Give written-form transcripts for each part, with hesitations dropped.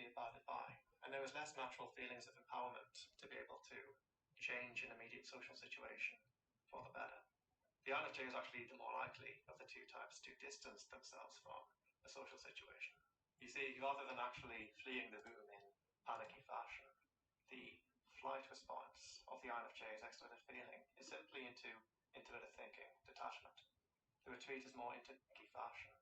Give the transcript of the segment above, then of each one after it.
be abided by, and there was less natural feelings of empowerment to be able to change an immediate social situation for the better. The INFJ is actually the more likely of the two types to distance themselves from a social situation. You see, rather than actually fleeing the room in panicky fashion, the flight response of the INFJ's extroverted feeling is simply into introverted thinking, detachment. The retreat is more into panicky fashion.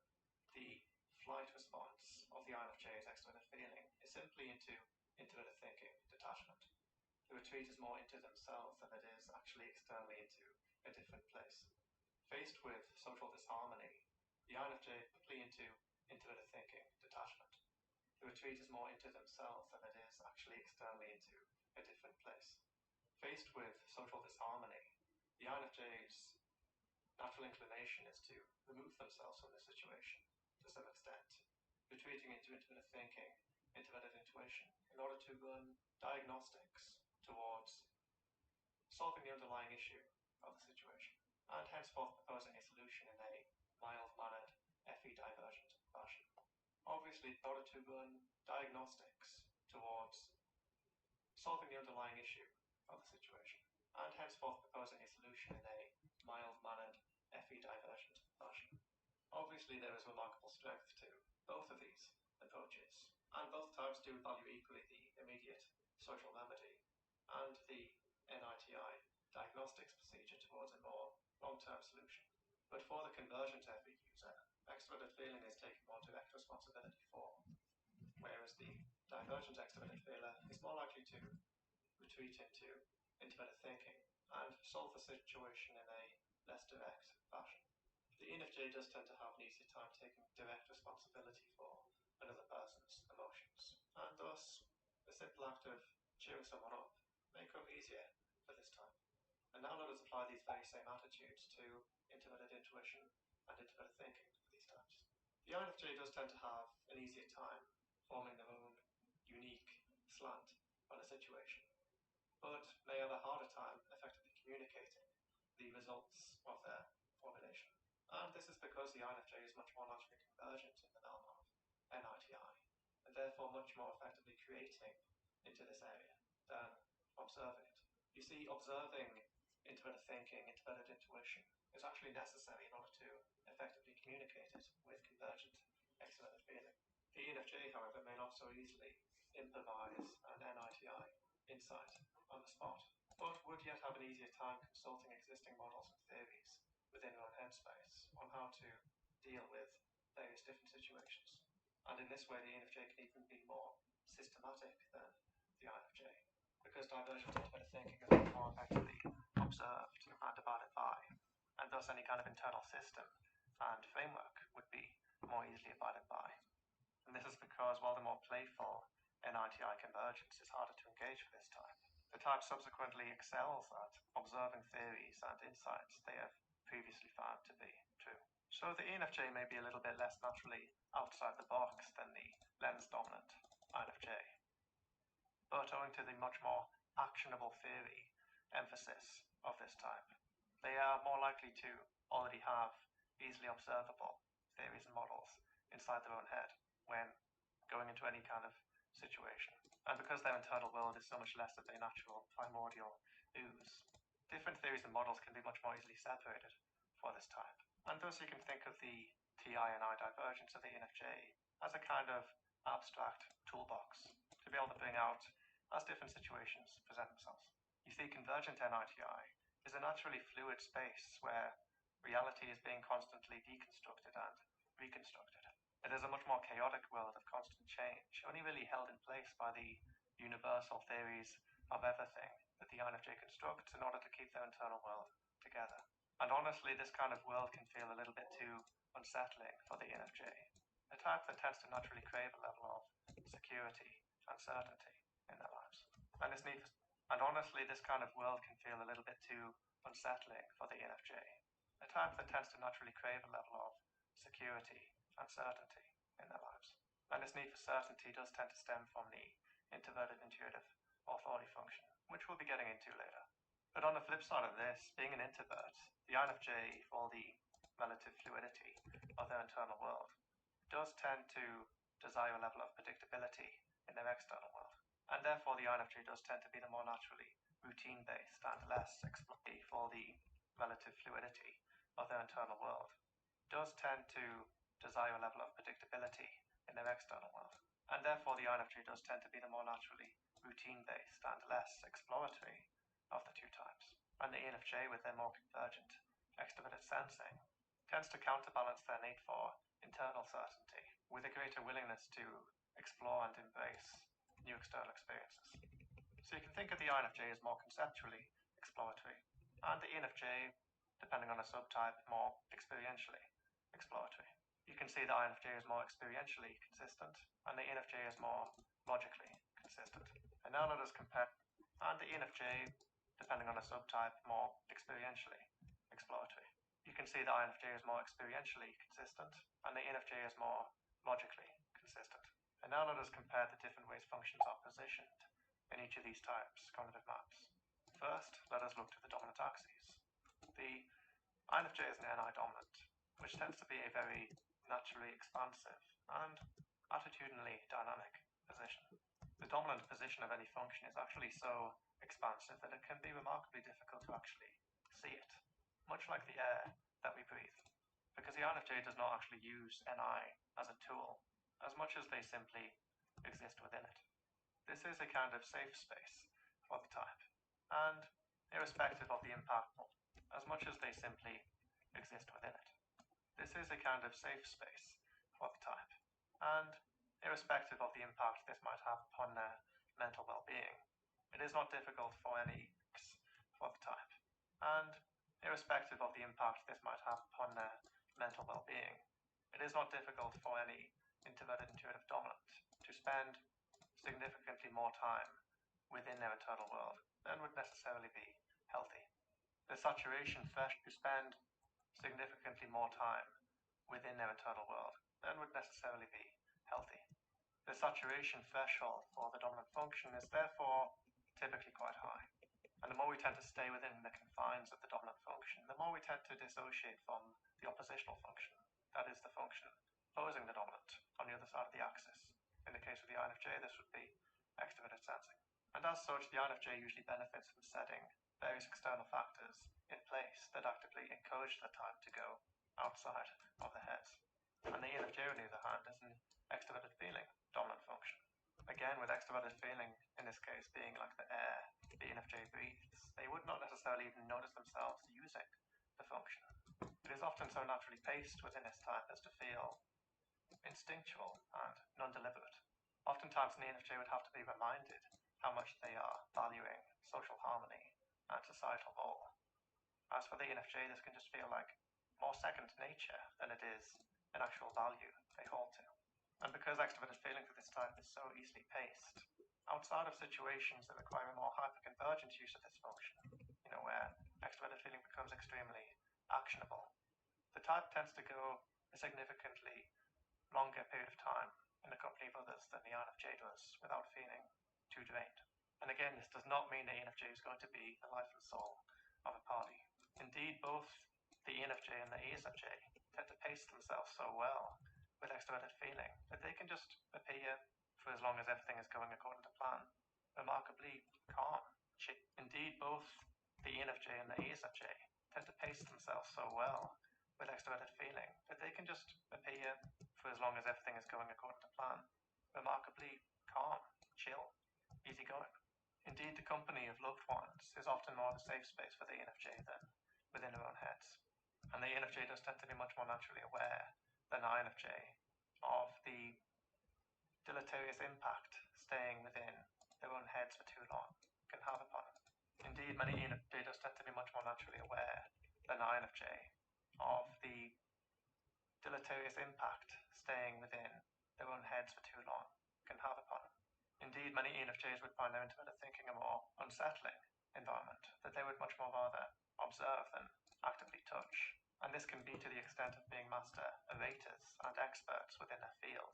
The flight response of the INFJ's extroverted feeling is simply into introverted thinking, detachment. The retreat is more into themselves than it is actually externally into a different place. Faced with social disharmony, the INFJ is simply into introverted thinking, detachment. The retreat is more into themselves than it is actually externally into a different place. Faced with social disharmony, the INFJ's natural inclination is to remove themselves from the situation to some extent, retreating into introverted thinking, introverted intuition, in order to run diagnostics towards solving the underlying issue of the situation, and henceforth proposing a solution in a mild-mannered, FE divergent fashion. Obviously, in order to run diagnostics towards solving the underlying issue of the situation, and henceforth proposing a solution in a mild-mannered, FE divergent fashion. Obviously, there is remarkable strength to both of these approaches, and both types do value equally the immediate social remedy and the NITI diagnostics procedure towards a more long-term solution. But for the convergent FE user, extroverted feeling is taking more direct responsibility for, whereas the divergent extroverted feeler is more likely to retreat into introverted thinking and solve the situation in a less direct fashion. The ENFJ does tend to have an easier time taking direct responsibility for another person's emotions, and thus the simple act of cheering someone up may come easier for this type. And now let us apply these very same attitudes to introverted intuition and introverted thinking for these types. The INFJ does tend to have an easier time forming their own unique slant on a situation, but may have a harder time effectively communicating the results of their formulation. And this is because the INFJ is much more naturally convergent in the realm of NITI, and therefore much more effectively creating into this area than observing it. You see, observing introverted thinking, introverted intuition is actually necessary in order to effectively communicate it with convergent extroverted feeling. The ENFJ, however, may not so easily improvise an NITI insight on the spot, but would yet have an easier time consulting existing models and theories within their own headspace on how to deal with various different situations. And in this way, the ENFJ can even be more systematic than the INFJ, because divergent introverted thinking is much more effectively observed and abided by, and thus any kind of internal system and framework would be more easily abided by. And this is because while the more playful NITI convergence is harder to engage for this type, the type subsequently excels at observing theories and insights they have previously found to be true. So the ENFJ may be a little bit less naturally outside the box than the lens-dominant INFJ, but owing to the much more actionable theory emphasis of this type, they are more likely to already have easily observable theories and models inside their own head when going into any kind of situation. And because their internal world is so much less of a natural primordial ooze, different theories and models can be much more easily separated for this type. And thus you can think of the TI and I divergence of the ENFJ as a kind of abstract toolbox to be able to bring out as different situations present themselves. You see, convergent NITI is a naturally fluid space where reality is being constantly deconstructed and reconstructed. It is a much more chaotic world of constant change, only really held in place by the universal theories of everything that the INFJ constructs in order to keep their internal world together. And honestly, this kind of world can feel a little bit too unsettling for the ENFJ, a type that tends to naturally crave a level of security and certainty in their lives. And honestly, this kind of world can feel a little bit too unsettling for the ENFJ, a type that tends to naturally crave a level of security and certainty in their lives. And this need for certainty does tend to stem from the introverted intuitive authority function, which we'll be getting into later. But on the flip side of this, being an introvert, the INFJ, for the relative fluidity of their internal world, does tend to desire a level of predictability in their external world. And therefore the INFJ does tend to be the more naturally routine-based and less exploratory for the relative fluidity of their internal world. Does tend to desire a level of predictability in their external world. And therefore the INFJ does tend to be the more naturally routine-based and less exploratory of the two types. And the ENFJ, with their more convergent extroverted sensing, tends to counterbalance their need for internal certainty with a greater willingness to explore and embrace new external experiences. So you can think of the INFJ as more conceptually exploratory, and the ENFJ, depending on a subtype, more experientially exploratory. You can see the INFJ is more experientially consistent, and the ENFJ is more logically consistent. And now let us compare, and the ENFJ, depending on a subtype, more experientially exploratory. You can see the INFJ is more experientially consistent, and the ENFJ is more logically consistent. And now let us compare the different ways functions are positioned in each of these types' cognitive maps. First, let us look to the dominant axes. The INFJ is an NI dominant, which tends to be a very naturally expansive and attitudinally dynamic position. The dominant position of any function is actually so expansive that it can be remarkably difficult to actually see it, much like the air that we breathe, because the INFJ does not actually use NI as a tool as much as they simply exist within it. This is a kind of safe space for the type, and irrespective of the impact, as much as they simply exist within it. This is a kind of safe space for the type, and irrespective of the impact this might have upon their mental well-being, it is not difficult for any for the type, and irrespective of the impact this might have upon their mental well-being, it is not difficult for any introverted intuitive dominant to spend significantly more time within their internal world than would necessarily be healthy. The saturation threshold to spend significantly more time within their internal world than would necessarily be healthy. The saturation threshold for the dominant function is therefore typically quite high. And the more we tend to stay within the confines of the dominant function, the more we tend to dissociate from the oppositional function, that is the function opposing the dominant on the other side of the axis. In the case of the INFJ, this would be extroverted sensing. And as such, the INFJ usually benefits from setting various external factors in place that actively encourage the type to go outside of the heads. And the ENFJ, on the other hand, is an extroverted feeling dominant function. Again, with extroverted feeling, in this case, being like the air the ENFJ breathes, they would not necessarily even notice themselves using the function. It is often so naturally paced within this type as to feel instinctual and non-deliberate. Oftentimes an ENFJ would have to be reminded how much they are valuing social harmony and societal role. As for the ENFJ, this can just feel like more second nature than it is an actual value they hold to. And because extroverted feeling for this type is so easily paced, outside of situations that require a more hyperconvergent use of this function, where extroverted feeling becomes extremely actionable, the type tends to go a significantly longer period of time in the company of others than the INFJ does without feeling too drained. And again, this does not mean the ENFJ is going to be the life and soul of a party. Indeed, both the ENFJ and the ESFJ tend to pace themselves so well with extroverted feeling that they can just appear, for as long as everything is going according to plan, remarkably calm. Indeed, both the ENFJ and the ESFJ tend to pace themselves so well with extroverted feeling that they can just appear, for as long as everything is going according to plan, remarkably calm, chill, easygoing. Indeed, the company of loved ones is often more of a safe space for the ENFJ than within their own heads. And the ENFJ does tend to be much more naturally aware than the INFJ of the deleterious impact staying within their own heads for too long can have upon them. Indeed, many ENFJ does tend to be much more naturally aware than the INFJ of the deleterious impact staying within their own heads for too long can have upon them. Indeed, many ENFJs would find their introverted thinking a more unsettling environment that they would much more rather observe than actively touch. And this can be to the extent of being master orators and experts within their field,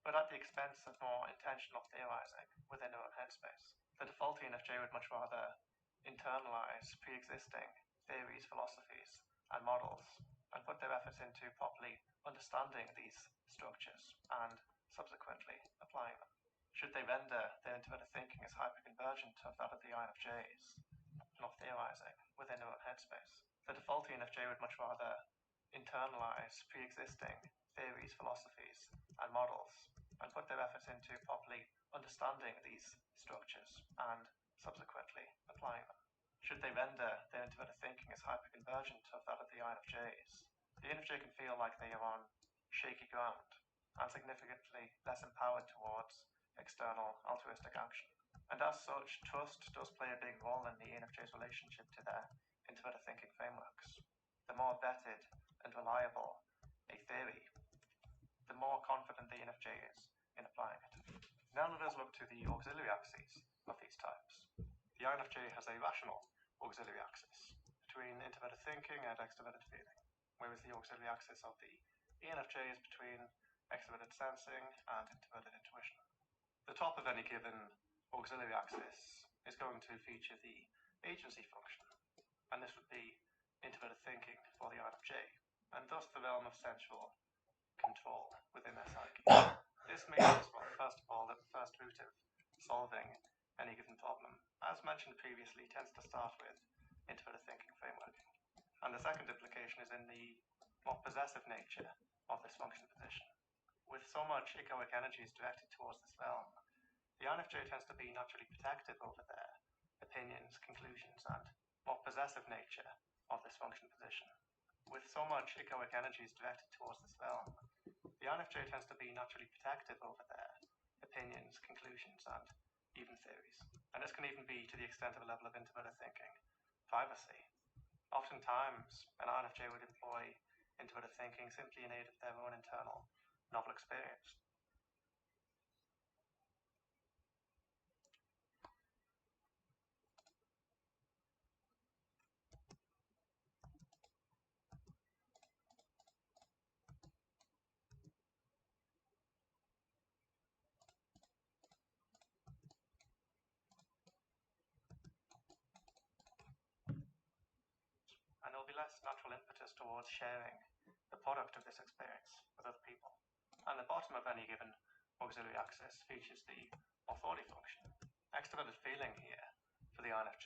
but at the expense of more intentional theorizing within their own headspace. The default ENFJ would much rather internalize pre-existing theories, philosophies, and models, and put their efforts into properly understanding these structures and subsequently applying them. Should they render their intuitive thinking as hyperconvergent of that of the INFJs, not theorizing within their own headspace? The default ENFJ would much rather internalize pre-existing theories, philosophies, and models, and put their efforts into properly understanding these structures and subsequently applying them. Should they render their intuitive thinking as hyperconvergent of that of the INFJs, the INFJ can feel like they are on shaky ground and significantly less empowered towards external altruistic action. And as such, trust does play a big role in the ENFJ's relationship to their intuitive thinking frameworks. The more vetted and reliable a theory, the more confident the ENFJ is in applying it. Now let us look to the auxiliary axes of these types. The INFJ has a rational auxiliary axis between introverted thinking and extroverted feeling, whereas the auxiliary axis of the ENFJ is between extroverted sensing and introverted intuition. The top of any given auxiliary axis is going to feature the agency function, and this would be introverted thinking for the INFJ, and thus the realm of sensual control within their psyche. This means, well, first of all, that the first route of solving any given problem, as mentioned previously, tends to start with introverted thinking frameworking. And the second implication is in the more possessive nature of this function position. With so much egoic energies directed towards this realm, the INFJ tends to be naturally protective over their opinions, conclusions, and more possessive nature of this function position. With so much egoic energies directed towards this realm, the INFJ tends to be naturally protective over their opinions, conclusions, and even theories. And this can even be to the extent of a level of introverted thinking, privacy. Oftentimes, an INFJ would employ introverted thinking simply in aid of their own internal novel experience. And there'll be less natural impetus towards sharing the product of this experience with other people. And the bottom of any given auxiliary axis features the authority function. Extroverted feeling here for the INFJ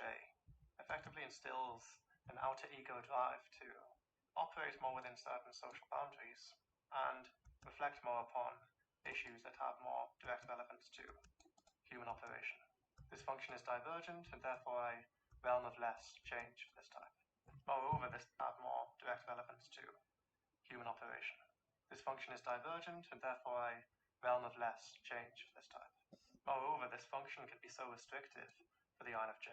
effectively instills an outer ego drive to operate more within certain social boundaries and reflect more upon issues that have more direct relevance to human operation. This function is divergent and therefore a realm of less change for this type. Moreover, this have more direct relevance to human operation. This function is divergent and therefore a realm of less change for this type. Moreover, this function can be so restrictive for the INFJ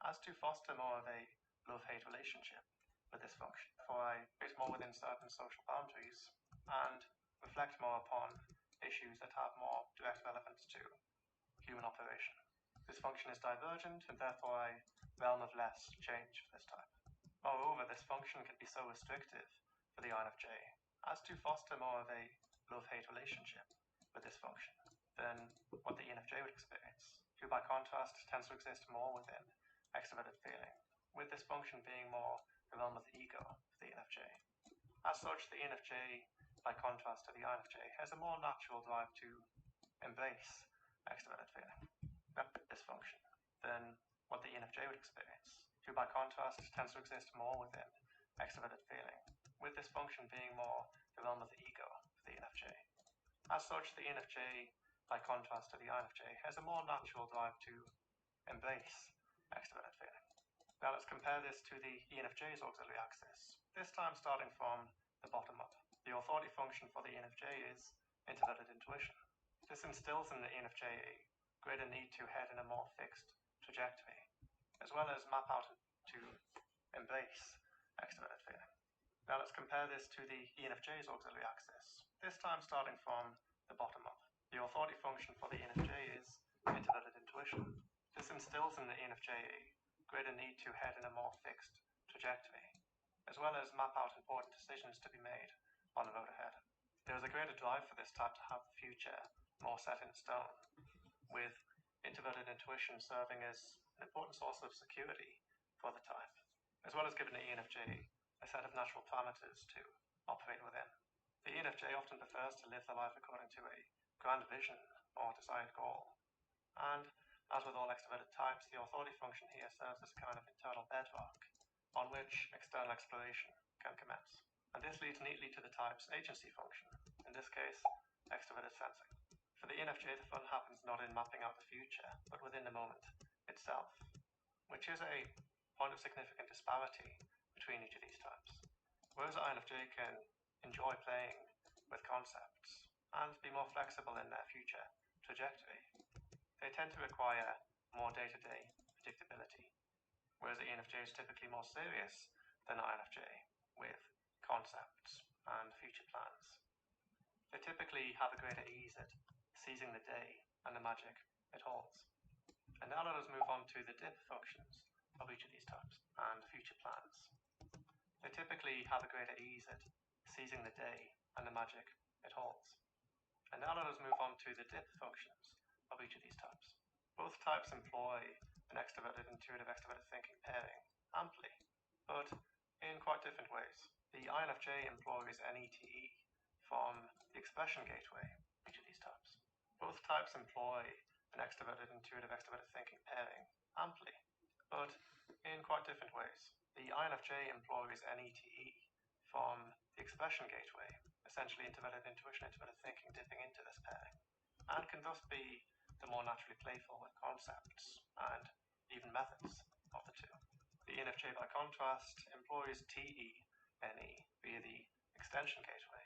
as to foster more of a love-hate relationship with this function. Therefore, I fit more within certain social boundaries and reflect more upon issues that have more direct relevance to human operation. This function is divergent and therefore a realm of less change for this type. Moreover, this function can be so restrictive for the INFJ as to foster more of a love-hate relationship with this function than what the ENFJ would experience, who by contrast tends to exist more within extroverted feeling, with this function being more the realm of the ego for the ENFJ. As such, the ENFJ, by contrast to the INFJ, has a more natural drive to embrace extroverted feeling, this function, than what the ENFJ would experience, who by contrast tends to exist more within extroverted feeling, with this function being more the realm of the ego for the ENFJ. As such, the ENFJ, by contrast to the INFJ, has a more natural drive to embrace extroverted feeling. Now let's compare this to the ENFJ's auxiliary axis, this time starting from the bottom up. The authority function for the ENFJ is introverted intuition. This instills in the ENFJ a greater need to head in a more fixed trajectory, as well as map out to embrace extroverted feeling. Now let's compare this to the ENFJ's auxiliary axis, this time starting from the bottom up. The authority function for the ENFJ is introverted intuition. This instills in the ENFJ a greater need to head in a more fixed trajectory, as well as map out important decisions to be made on the road ahead. There is a greater drive for this type to have the future more set in stone, with introverted intuition serving as an important source of security for the type, as well as giving the ENFJ a set of natural parameters to operate within. The ENFJ often prefers to live their life according to a grand vision or desired goal. And as with all extroverted types, the authority function here serves as a kind of internal bedrock on which external exploration can commence. And this leads neatly to the type's agency function, in this case, extroverted sensing. For the ENFJ, the fun happens not in mapping out the future, but within the moment itself, which is a point of significant disparity between each of these types. Whereas INFJ can enjoy playing with concepts and be more flexible in their future trajectory, they tend to require more day-to-day predictability, whereas the ENFJ is typically more serious than INFJ with concepts and future plans. They typically have a greater ease at seizing the day and the magic it holds. And now let us move on to the dip functions of each of these types and future plans. They typically have a greater ease at seizing the day and the magic it holds. And now let us move on to the dip functions of each of these types. Both types employ an extroverted, intuitive, extroverted thinking pairing amply, but in quite different ways. The INFJ employs NETE from the expression gateway of each of these types. Both types employ an extroverted, intuitive, extroverted thinking pairing amply, but in quite different ways. The INFJ employs NETE from the expression gateway, essentially introverted intuition, introverted thinking dipping into this pairing, and can thus be the more naturally playful with concepts and even methods of the two. The ENFJ, by contrast, employs TE-NE via the extension gateway,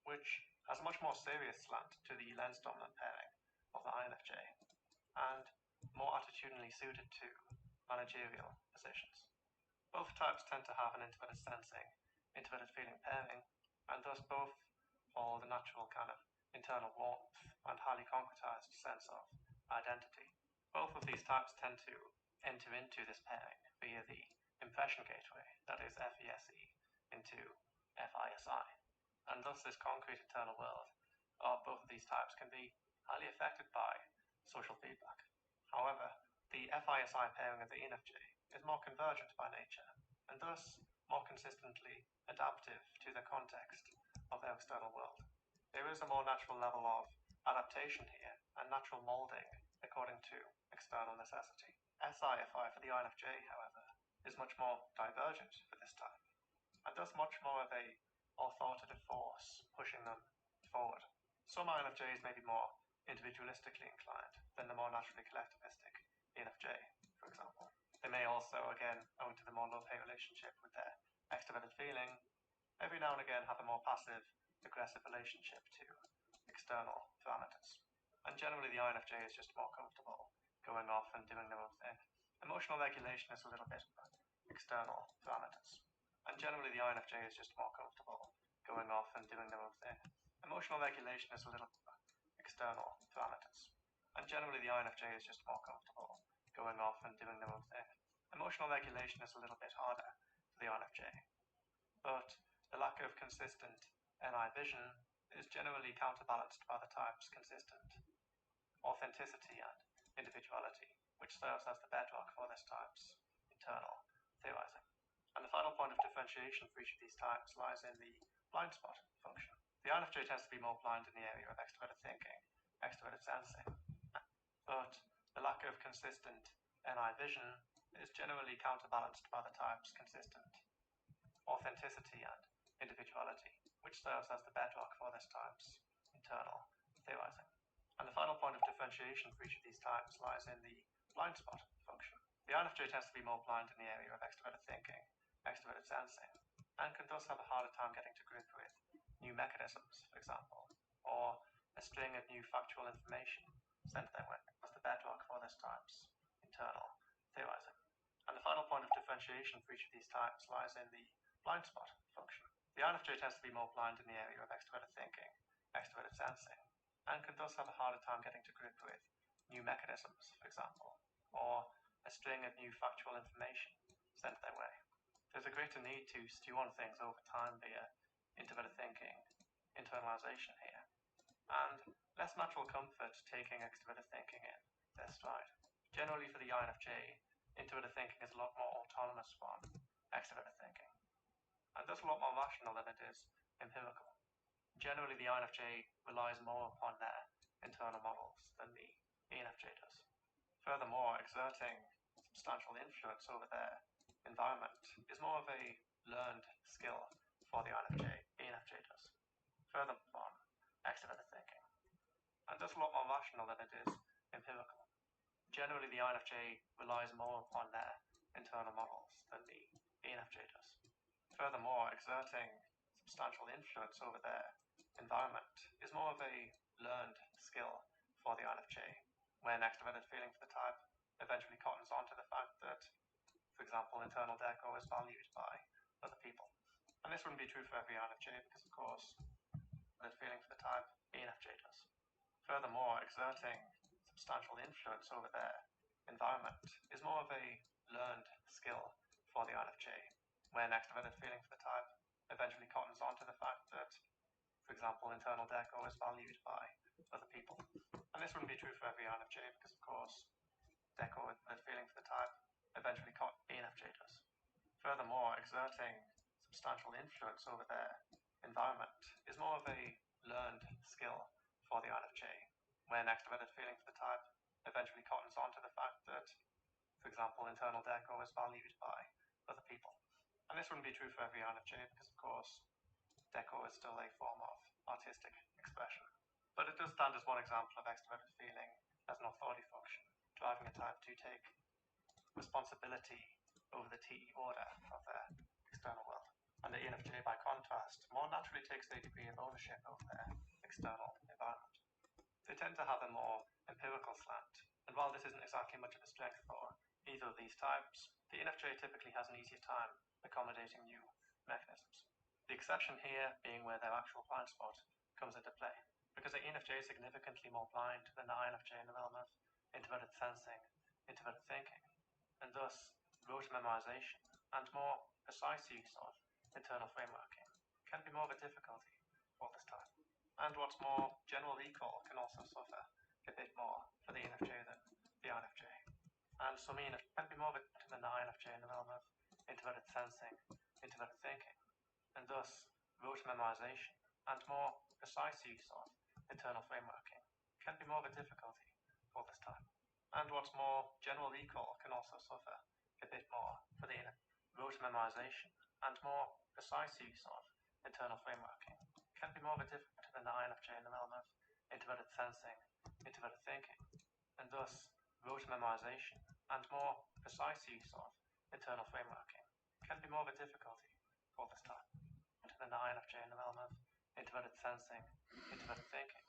which has a much more serious slant to the lens-dominant pairing of the INFJ, and more attitudinally suited to managerial positions. Both types tend to have an introverted sensing, introverted feeling pairing, and thus both hold a natural kind of internal warmth and highly concretized sense of identity. Both of these types tend to enter into this pairing via the impression gateway, that is FESE, into FISI. And thus this concrete internal world of both of these types can be highly affected by social feedback. However, the FISI pairing of the ENFJ is more convergent by nature, and thus more consistently adaptive to the context of their external world. There is a more natural level of adaptation here and natural molding according to external necessity. SIFI for the INFJ, however, is much more divergent for this type, and thus much more of a authoritative force pushing them forward. Some INFJs may be more individualistically inclined than the more naturally collectivistic ENFJ, for example. They may also, again, owing to the more love-hate relationship with their extroverted feeling, every now and again have a more passive, aggressive relationship to external parameters. And generally the INFJ is just more comfortable going off and doing their own thing. Emotional regulation is a little bit external parameters. And generally the INFJ is just more comfortable going off and doing their own thing. Emotional regulation is a little external parameters. And generally the INFJ is just more comfortable going off and doing their own thing. Emotional regulation is a little bit harder for the INFJ, but the lack of consistent NI vision is generally counterbalanced by the type's consistent authenticity and individuality, which serves as the bedrock for this type's internal theorizing. And the final point of differentiation for each of these types lies in the blind spot function. The INFJ tends to be more blind in the area of extroverted thinking, extroverted sensing, but the lack of consistent NI vision is generally counterbalanced by the type's consistent authenticity and individuality, which serves as the bedrock for this type's internal theorizing. And the final point of differentiation for each of these types lies in the blind spot function. The INFJ tends to be more blind in the area of extroverted thinking, extroverted sensing, and can thus have a harder time getting to grip with new mechanisms, for example, or a string of new factual information sent their way as the bedrock for this type's internal theorizing. And the final point of differentiation for each of these types lies in the blind spot function. The INFJ tends to be more blind in the area of extroverted thinking, extroverted sensing, and can thus have a harder time getting to grip with new mechanisms, for example, or a string of new factual information sent their way. There's a greater need to stew on things over time via introverted thinking, internalization here, and less natural comfort taking extroverted thinking in their stride. Generally for the INFJ, introverted thinking is a lot more autonomous from extroverted thinking, and thus a lot more rational than it is empirical. Generally the INFJ relies more upon their internal models than the ENFJ does. Furthermore, exerting substantial influence over their environment is more of a learned skill for the ENFJ does. Furthermore, extroverted thinking, and thus a lot more rational than it is empirical. Generally, the INFJ relies more upon their internal models than the ENFJ does. Furthermore, exerting substantial influence over their environment is more of a learned skill for the INFJ, when extroverted feeling for the type eventually cottons on to the fact that, for example, internal decor is valued by other people. And this wouldn't be true for every INFJ because, of course, that feeling for the type ENFJ does. Furthermore, exerting substantial influence over their environment is more of a learned skill for the INFJ, when extroverted feeling for the type eventually cottons on to the fact that, for example, internal decor is valued by other people. And this wouldn't be true for every INFJ because, of course, decor that feeling for the type eventually ENFJ does. Furthermore, exerting substantial influence over their environment is more of a learned skill for the INFJ, when extroverted feeling for the type eventually cottons on to the fact that, for example, internal decor is valued by other people. And this wouldn't be true for every INFJ because, of course, decor is still a form of artistic expression. But it does stand as one example of extroverted feeling as an authority function, driving a type to take responsibility over the TE order of their external world. And the ENFJ, by contrast, more naturally takes a degree of ownership over their external environment. They tend to have a more empirical slant, and while this isn't exactly much of a strength for either of these types, the ENFJ typically has an easier time accommodating new mechanisms. The exception here being where their actual blind spot comes into play, because the ENFJ is significantly more blind than the INFJ in the realm of introverted sensing, introverted thinking, and thus rote memorization and more precise use of internal frameworking can be more of a difficulty for this type. And what's more, general recall can also suffer a bit more for the ENFJ than the INFJ. And some ENFJ can be more of a than the INFJ in the realm of introverted sensing, introverted thinking, and thus rote memorization and more precise use of internal frameworking can be more of a difficulty for this type. And what's more, general recall can also suffer a bit more for the rote memorization and more precise use of internal frameworking can be more of a difficulty than the INFJ in the realm of introverted sensing, introverted thinking, and thus rote memorization and more precise use of internal frameworking can be more of a difficulty for this type than the INFJ in the realm of introverted sensing, introverted thinking,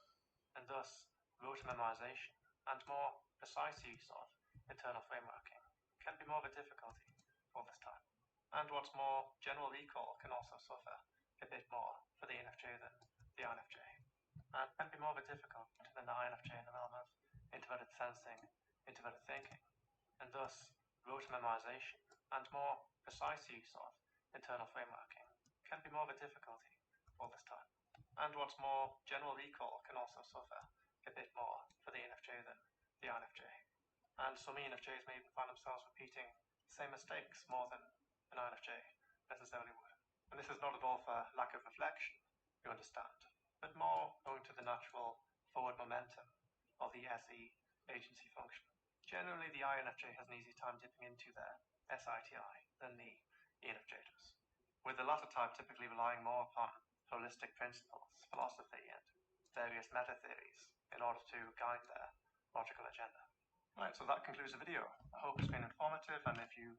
and thus rote memorization and more precise use of internal frameworking can be more of a difficulty for this type. And what's more, general recall can also suffer a bit more for the ENFJ than the INFJ, and can be more of a difficulty than the INFJ in the realm of introverted sensing, introverted thinking, and thus rote memorization and more precise use of internal frameworking can be more of a difficulty for this type. And what's more, general recall can also suffer a bit more for the ENFJ than the INFJ. And some ENFJs may even find themselves repeating the same mistakes more than an INFJ necessarily would. And this is not at all for lack of reflection, you understand, but more owing to the natural forward momentum of the SE agency function. Generally, the INFJ has an easier time dipping into their SITI than the ENFJ does, with the latter type typically relying more upon holistic principles, philosophy, and various meta-theories in order to guide their logical agenda. Right, so that concludes the video. I hope it's been informative, and if you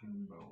in WoW.